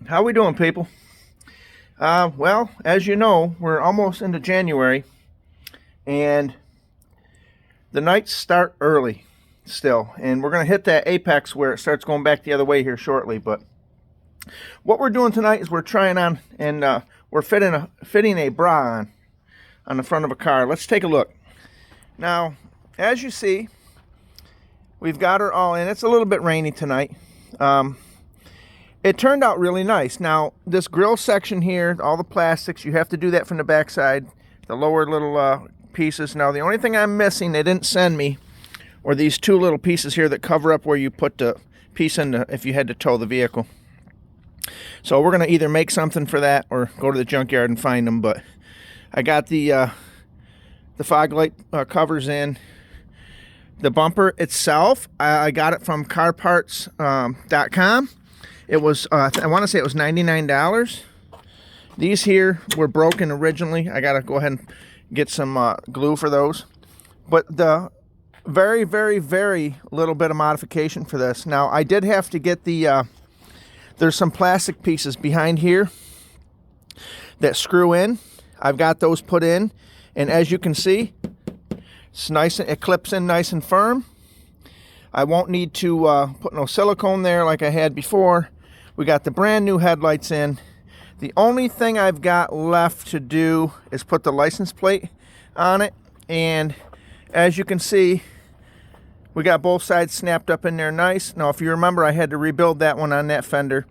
How we doing, people? Well, as you know, we're almost into January, and the nights start early still, and we're going to hit that apex where it starts going back the other way here shortly. But what we're doing tonight is we're trying on, and we're fitting a bra on the front of a car. Let's take a look. Now, as you see, we've got her all in. It's a little bit rainy tonight. It turned out really nice. Now, this grill section here, all the plastics, you have to do that from the backside, the lower little pieces. Now, the only thing I'm missing, they didn't send me, were these two little pieces here that cover up where you put the piece in if you had to tow the vehicle. So we're going to either make something for that or go to the junkyard and find them. But I got the fog light covers in. The bumper itself, I got it from carparts.com. It was, I want to say it was $99. These here were broken originally. I got to go ahead and get some glue for those. But the very, very, very little bit of modification for this. Now, I did have to get there's some plastic pieces behind here that screw in. I've got those put in. And as you can see, it's nice. It clips in nice and firm. I won't need to put no silicone there like I had before. We got the brand new headlights in. The only thing I've got left to do is put the license plate on it. And as you can see, we got both sides snapped up in there nice. Now, if you remember, I had to rebuild that one on that fender.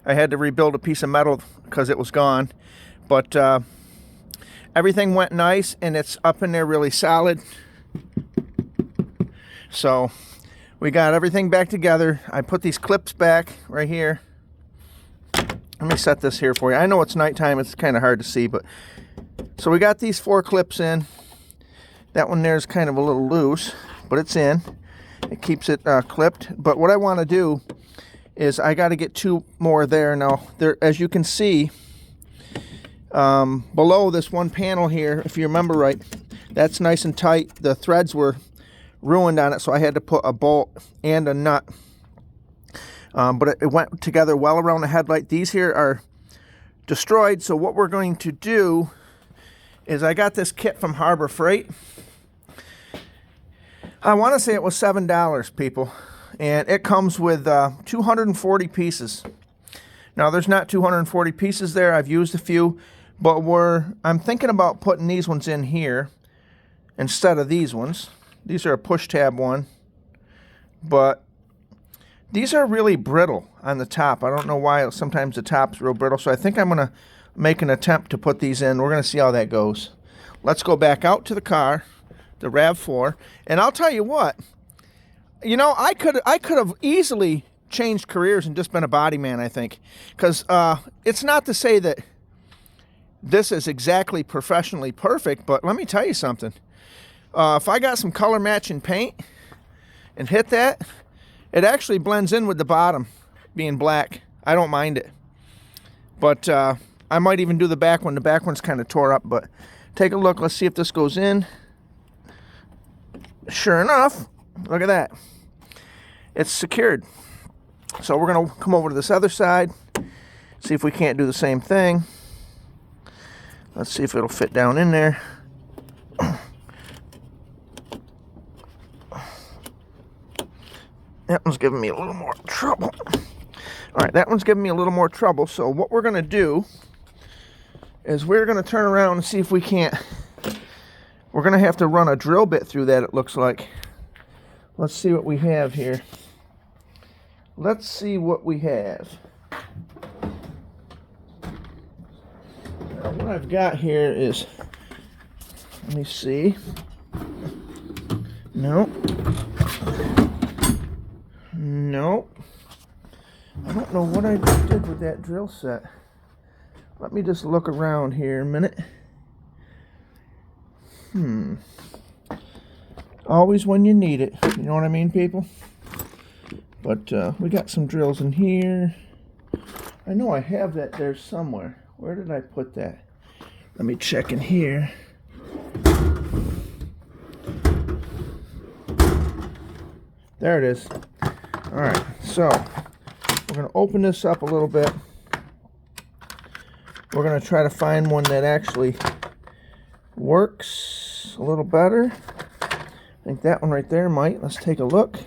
I had to rebuild a piece of metal because it was gone. But everything went nice, and it's up in there really solid. So we got everything back together. I put these clips back right here. Let me set this here for you. I know it's nighttime. It's kind of hard to see, but so we got these 4 clips in. That one there is kind of a little loose, but it's in. It keeps it clipped. But what I want to do is I got to get 2 more there. Now, there, as you can see, below this one panel here, if you remember right, that's nice and tight. The threads were ruined on it, so I had to put a bolt and a nut. But it went together well around the headlight. These here are destroyed, so what we're going to do is I got this kit from Harbor Freight. I want to say it was $7, people, and it comes with 240 pieces. Now, there's not 240 pieces there. I've used a few, but I'm thinking about putting these ones in here instead of these ones. These are a push tab one, but these are really brittle on the top. I don't know why. Sometimes the top's real brittle. So I think I'm going to make an attempt to put these in. We're going to see how that goes. Let's go back out to the car, the RAV4. And I'll tell you what. You know, I could have easily changed careers and just been a body man, I think. Because it's not to say that this is exactly professionally perfect, but let me tell you something. If I got some color matching paint and hit that, it actually blends in with the bottom being black. I don't mind it. But I might even do the back one. The back one's kind of tore up, but take a look. Let's see if this goes in. Sure enough, look at that. It's secured. So we're going to come over to this other side, see if we can't do the same thing. Let's see if it'll fit down in there. That one's giving me a little more trouble. All right, that one's giving me a little more trouble. So what we're going to do is we're going to turn around and see if we can't. We're going to have to run a drill bit through that, it looks like. Let's see what we have here. Let's see what we have. Now, what I've got here is, let me see. Nope. Nope. I don't know what I did with that drill set. Let me just look around here a minute. Always when you need it. You know what I mean, people? But we got some drills in here. I know I have that there somewhere. Where did I put that? Let me check in here. There it is. Alright, so we're going to open this up a little bit. We're going to try to find one that actually works a little better. I think that one right there might. Let's take a look.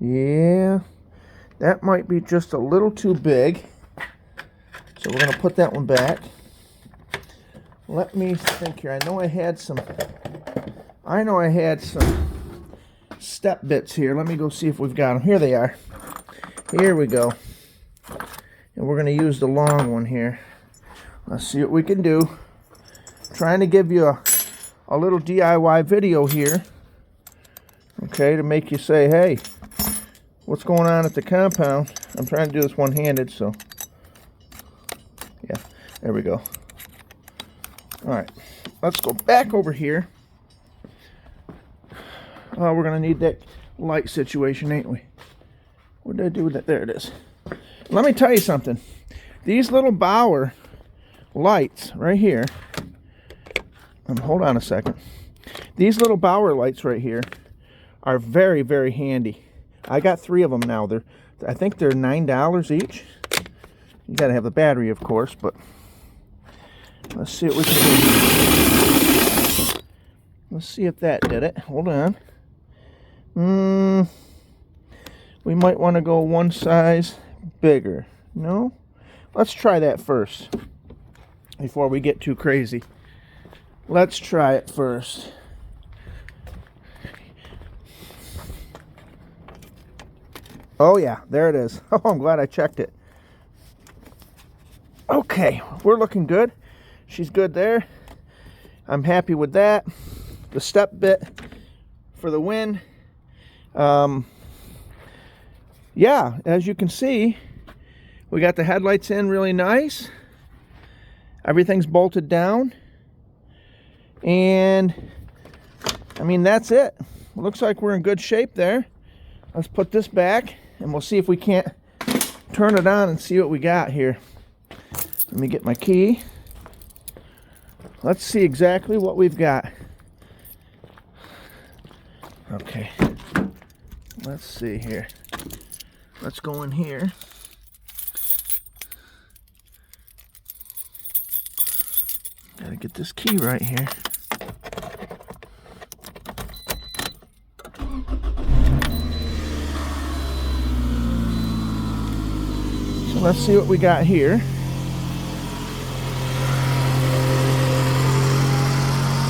Yeah, that might be just a little too big. So we're going to put that one back. Let me think here. I know I had some step bits here. Let me go see if we've got them. Here they are. Here we go. And we're going to use the long one here. Let's see what we can do. Trying to give you a little DIY video here. Okay, to make you say, hey, what's going on at the compound? I'm trying to do this one-handed, so. Yeah, there we go. All right, let's go back over here. Oh, we're going to need that light situation, ain't we? What did I do with that? There it is. Let me tell you something. These little Bauer lights right here, hold on a second. These little Bauer lights right here are very, very handy. I got 3 of them now. I think they're $9 each. You got to have the battery, of course, but let's see what we can do. Let's see if that did it. Hold on. We might want to go one size bigger. No? Let's try that first before we get too crazy. Let's try it first. Oh yeah, there it is. Oh, I'm glad I checked it. Okay, we're looking good. She's good there. I'm happy with that. The step bit for the wind. Yeah, as you can see, we got the headlights in really nice. Everything's bolted down. And, I mean, that's it. Looks like we're in good shape there. Let's put this back, and we'll see if we can't turn it on and see what we got here. Let me get my key. Let's see exactly what we've got. Okay. Let's see here. Let's go in here. Gotta get this key right here. So let's see what we got here.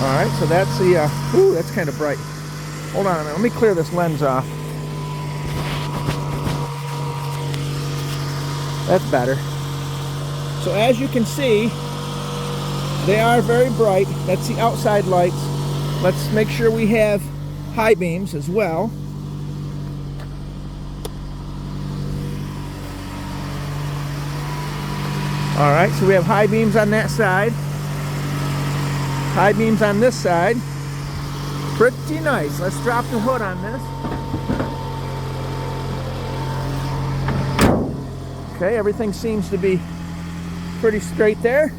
Alright, so that's the, ooh, that's kind of bright. Hold on a minute, let me clear this lens off. That's better. So as you can see, they are very bright. That's the outside lights. Let's make sure we have high beams as well. Alright, so we have high beams on that side. High beams on this side. Pretty nice. Let's drop the hood on this. Okay, everything seems to be pretty straight there.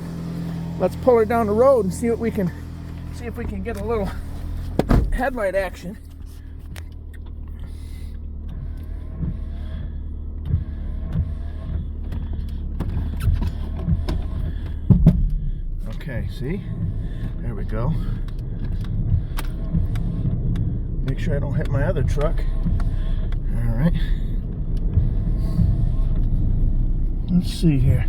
Let's pull her down the road and see if we can get a little headlight action. Okay, see? There we go. Make sure I don't hit my other truck. All right. Let's see here.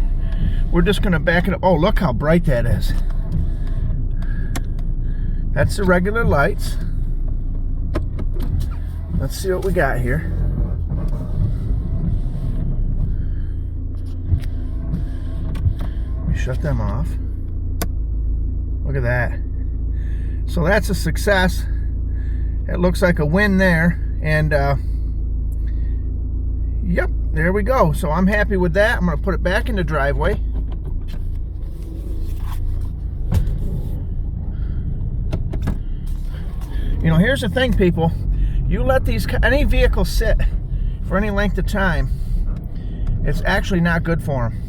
We're just going to back it up. Oh, look how bright that is. That's the regular lights. Let's see what we got here. We shut them off. Look at that. So that's a success. It looks like a win there. And yep, there we go. So I'm happy with that. I'm going to put it back in the driveway. You know, here's the thing, people. You let any vehicle sit for any length of time, it's actually not good for them.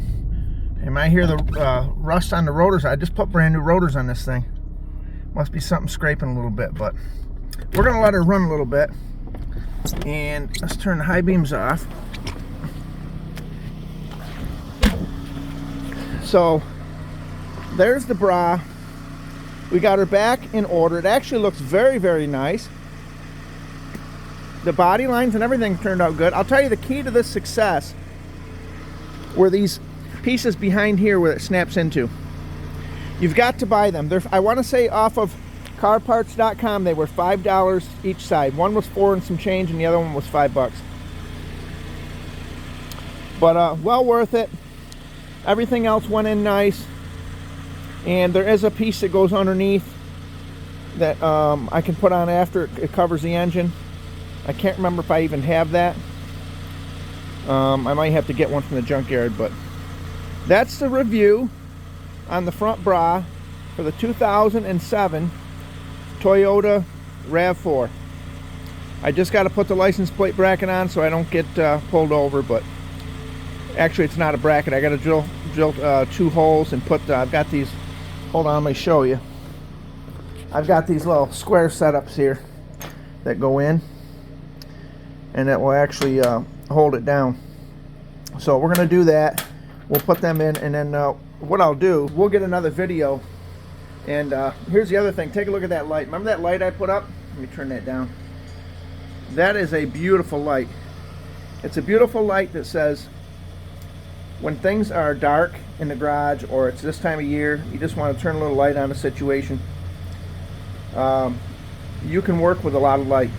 You might hear the rust on the rotors. I just put brand new rotors on this thing. Must be something scraping a little bit, but we're going to let her run a little bit. And let's turn the high beams off. So there's the bra. We got her back in order. It actually looks very, very nice. The body lines and everything turned out good. I'll tell you the key to this success were these pieces behind here where it snaps into. You've got to buy them. I want to say off of carparts.com they were $5 each side. One was $4 and some change and the other one was $5. But well worth it. Everything else went in nice. And there is a piece that goes underneath that I can put on after it covers the engine. I can't remember if I even have that. I might have to get one from the junkyard, but that's the review on the front bra for the 2007 Toyota RAV4. I just got to put the license plate bracket on so I don't get pulled over, but actually it's not a bracket. I got to drill 2 holes and put I've got these, hold on, let me show you. I've got these little square setups here that go in and that will actually hold it down. So we're going to do that. We'll put them in, and then what I'll do, we'll get another video. And here's the other thing. Take a look at that light. Remember that light I put up? Let me turn that down. That is a beautiful light. It's a beautiful light that says when things are dark in the garage or it's this time of year, you just want to turn a little light on the situation. You can work with a lot of light.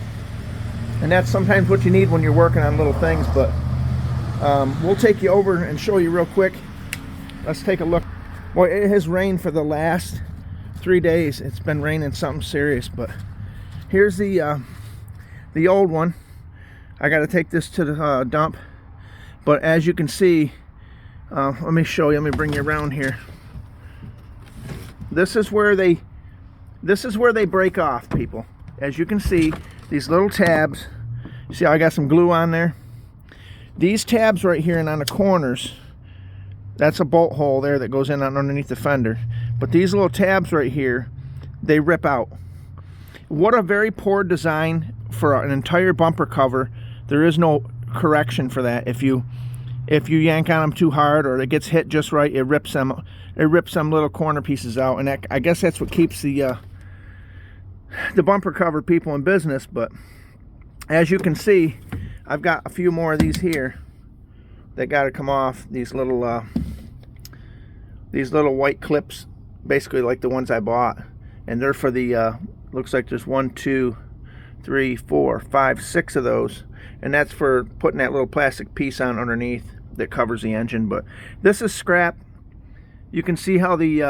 And that's sometimes what you need when you're working on little things, but we'll take you over and show you real quick. Let's take a look. Boy, it has rained for the last 3 days. It's been raining something serious, but here's the old one. I got to take this to the dump, but as you can see, let me show you. Let me bring you around here. This is where they break off, people. As you can see, these little tabs. See how I got some glue on there? These tabs right here and on the corners, that's a bolt hole there that goes in underneath the fender. But these little tabs right here, they rip out. What a very poor design for an entire bumper cover. There is no correction for that. If you yank on them too hard or it gets hit just right, it rips them little corner pieces out. And that, I guess that's what keeps the bumper cover people in business. But as you can see, I've got a few more of these here that got to come off. These little white clips, basically like the ones I bought, and they're for the looks like there's 1, 2, 3, 4, 5, 6 of those, and that's for putting that little plastic piece on underneath that covers the engine. But this is scrap. You can see how the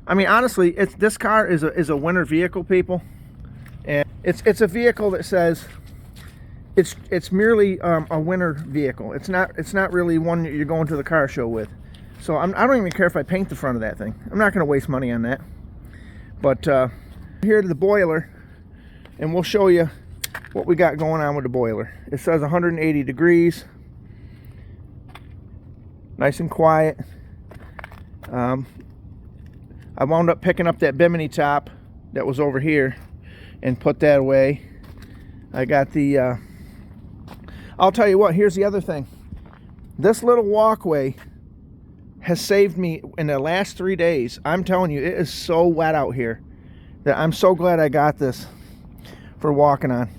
I mean, honestly, this car is a winter vehicle, people, and it's a vehicle that says it's merely a winter vehicle. It's not really one that you're going to the car show with. So I don't even care if I paint the front of that thing. I'm not going to waste money on that. But here to the boiler, and we'll show you what we got going on with the boiler. It says 180 degrees, nice and quiet. I wound up picking up that bimini top that was over here and put that away. I got the I'll tell you what, here's the other thing. This little walkway has saved me in the last 3 days. I'm telling you, it is so wet out here that I'm so glad I got this for walking on.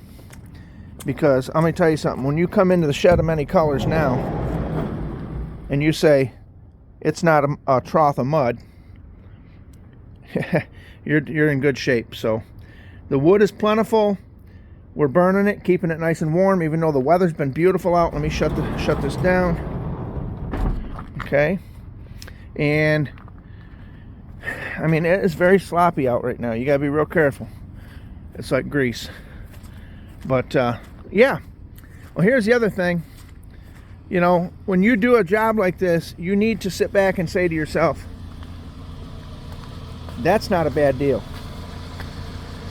Because I'm going to tell you something. When you come into the Shed of Many Colors now and you say it's not a trough of mud, you're in good shape. So the wood is plentiful. We're burning it, keeping it nice and warm, even though the weather's been beautiful out. Let me shut this down. Okay. And I mean, it is very sloppy out right now. You gotta be real careful. It's like grease. But yeah. Well, here's the other thing. You know, when you do a job like this, you need to sit back and say to yourself, that's not a bad deal.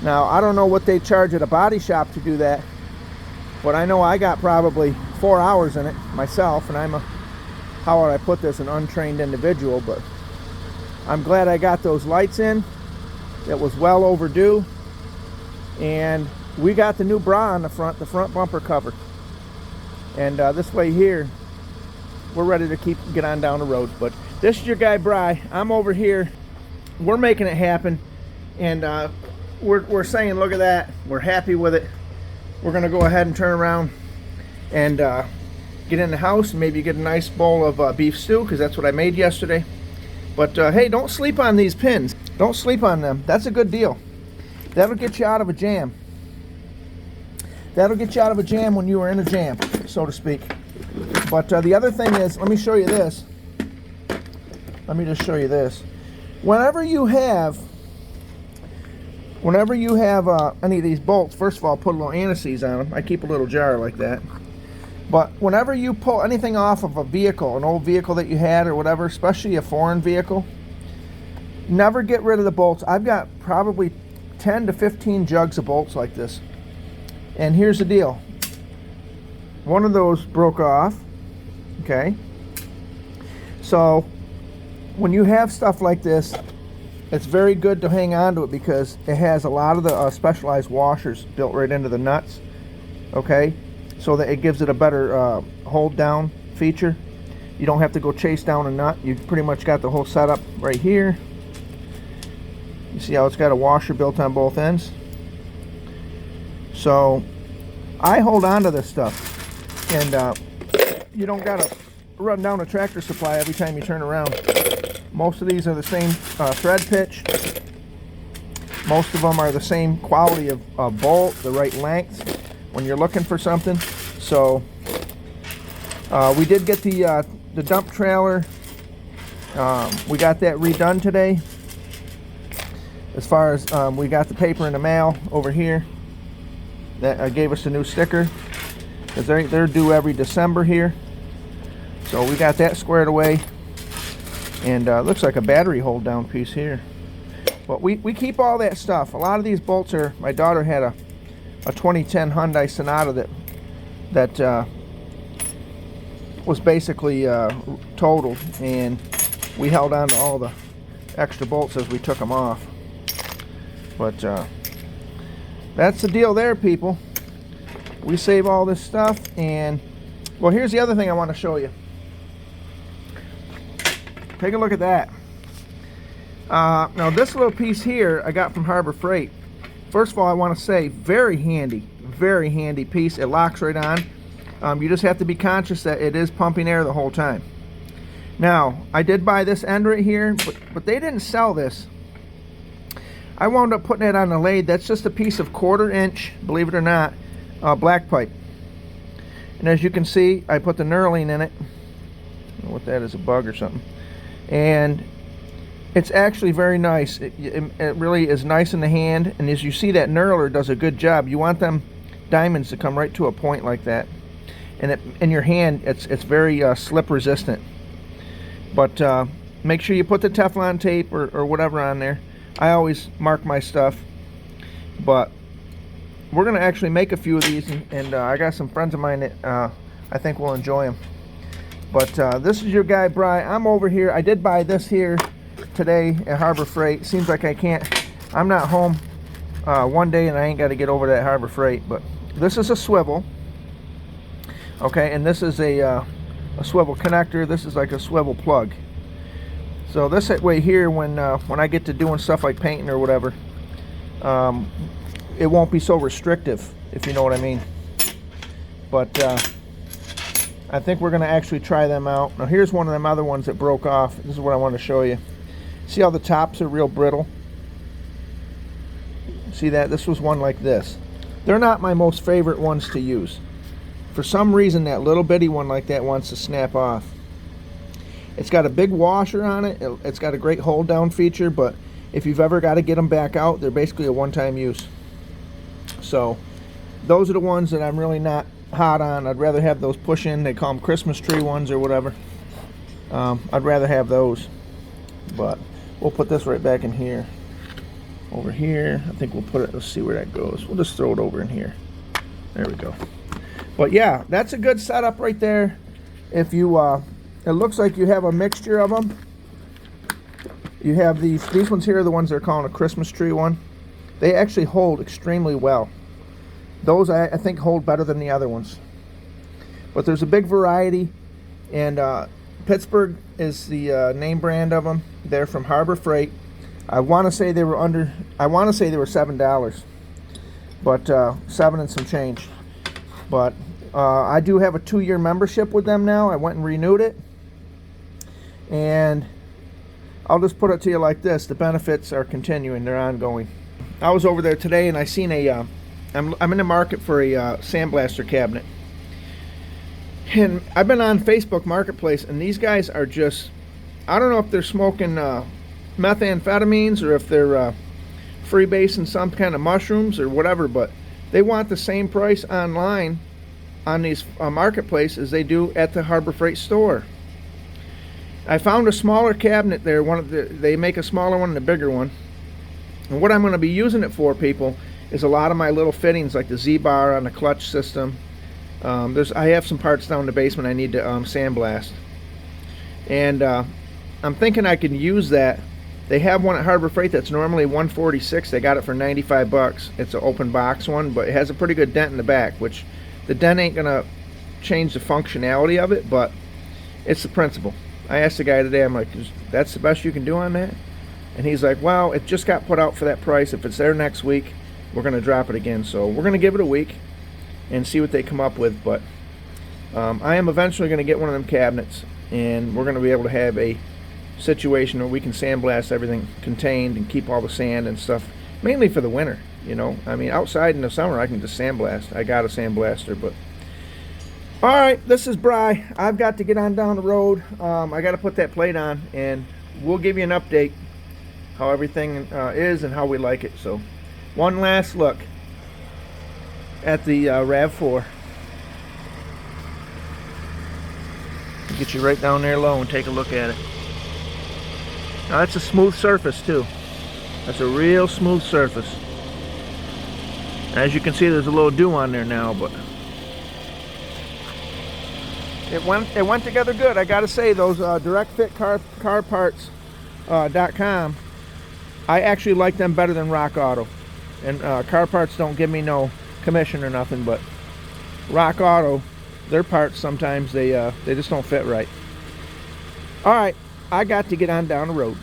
Now, I don't know what they charge at a body shop to do that, but I know I got probably 4 hours in it myself, and I'm how would I put this, an untrained individual, but I'm glad I got those lights in. It was well overdue, and we got the new bra on the front bumper cover, and this way here, we're ready to get on down the road. But This is your guy Bry. I'm over here. We're making it happen, and we're saying, look at that. We're happy with it. We're gonna go ahead and turn around and get in the house and maybe get a nice bowl of beef stew, because that's what I made yesterday. But hey, don't sleep on these pins. Don't sleep on them. That's a good deal. That'll get you out of a jam. That'll get you out of a jam when you are in a jam, so to speak. But the other thing is, let me show you this. Let me just show you this. Whenever you have any of these bolts, first of all, put a little anti-seize on them. I keep a little jar like that. But whenever you pull anything off of a vehicle, an old vehicle that you had or whatever, especially a foreign vehicle, never get rid of the bolts. I've got probably 10 to 15 jugs of bolts like this. And here's the deal. One of those broke off, okay? So when you have stuff like this, it's very good to hang on to it because it has a lot of the specialized washers built right into the nuts, okay? So that it gives it a better hold down feature. You don't have to go chase down a nut. You've pretty much got the whole setup right here. You see how it's got a washer built on both ends? So I hold on to this stuff, and you don't gotta run down a Tractor Supply every time you turn around. Most of these are the same thread pitch. Most of them are the same quality of bolt, the right length when you're looking for something. So we did get the dump trailer. We got that redone today. As far as we got the paper in the mail over here. That gave us a new sticker, because they're due every December here. So we got that squared away. And looks like a battery hold down piece here. But we keep all that stuff. A lot of these bolts are, my daughter had a 2010 Hyundai Sonata that was basically totaled, and we held on to all the extra bolts as we took them off. But that's the deal there, people. We save all this stuff. And well, here's the other thing I want to show you. Take a look at that. Now this little piece here I got from Harbor Freight. First of all, I want to say very handy piece. It locks right on. You just have to be conscious that it is pumping air the whole time. Now I did buy this end right here, but they didn't sell this. I wound up putting it on a lathe. That's just a piece of 1/4 inch, believe it or not, black pipe. And as you can see, I put the knurling in it. I don't know what that is, a bug or something. And it's actually very nice. It really is nice in the hand. And as you see, that knurler does a good job. You want them diamonds to come right to a point like that. And in your hand, it's very slip resistant. But make sure you put the Teflon tape or whatever on there. I always mark my stuff. But we're going to actually make a few of these, and I got some friends of mine that I think will enjoy them. But this is your guy Bry. I'm over here. I did buy this here today at Harbor Freight. Seems like I'm not home one day and I ain't got to get over to that Harbor Freight. But this is a swivel, okay, and this is a swivel connector. This is like a swivel plug. So this way here, when I get to doing stuff like painting or whatever, it won't be so restrictive, if you know what I mean. But I think we're going to actually try them out. Now here's one of them other ones that broke off. This is what I want to show you. See how the tops are real brittle? See that? This was one like this. They're not my most favorite ones to use. For some reason, that little bitty one like that wants to snap off. It's got a big washer on it. It's got a great hold down feature, but if you've ever got to get them back out, they're basically a one-time use. So those are the ones that I'm really not hot on. I'd rather have those push in. They call them Christmas tree ones or whatever. I'd rather have those. But we'll put this right back in here. Over here, I think we'll put it, let's see where that goes. We'll just throw it over in here. There we go. But yeah, that's a good setup right there. If you it looks like you have a mixture of them. You have these ones here are the ones they're calling a Christmas tree one. They actually hold extremely well. Those I think hold better than the other ones. But there's a big variety, and Pittsburgh is the name brand of them. They're from Harbor Freight. I want to say they were $7, but 7 and some change. But I do have a 2-year membership with them now. I went and renewed it, and I'll just put it to you like this: the benefits are continuing; they're ongoing. I was over there today, and I seen a. I'm in the market for a sandblaster cabinet. And I've been on Facebook Marketplace, and these guys are just, I don't know if they're smoking methamphetamines or if they're freebasing some kind of mushrooms or whatever, but they want the same price online on these Marketplace as they do at the Harbor Freight store. I found a smaller cabinet there. They make a smaller one and a bigger one. And what I'm going to be using it for, people, is a lot of my little fittings, like the Z-bar on the clutch system. I have some parts down in the basement I need to sandblast, and I'm thinking I can use that. They have one at Harbor Freight that's normally $146. They got it for 95 bucks. It's an open box one, but it has a pretty good dent in the back, which the dent ain't gonna change the functionality of it, but it's the principle. I asked the guy today, I'm like, that's the best you can do on that? And he's like, well, it just got put out for that price. If it's there next week, we're gonna drop it again. So we're gonna give it a week and see what they come up with. But I am eventually going to get one of them cabinets, and we're going to be able to have a situation where we can sandblast everything contained and keep all the sand and stuff, mainly for the winter, you know. I mean, outside in the summer I can just sandblast. I got a sandblaster. But all right, this is Bry. I've got to get on down the road. I got to put that plate on, and we'll give you an update how everything is and how we like it. So one last look at the RAV4. Get you right down there low and take a look at it. Now that's a smooth surface too. That's a real smooth surface. As you can see, there's a little dew on there now, but it went together good. I gotta say, those directfitcarparts.com, I actually like them better than Rock Auto. And Car Parts don't give me no commission or nothing, but Rock Auto, their parts sometimes they just don't fit right. All right, I got to get on down the road.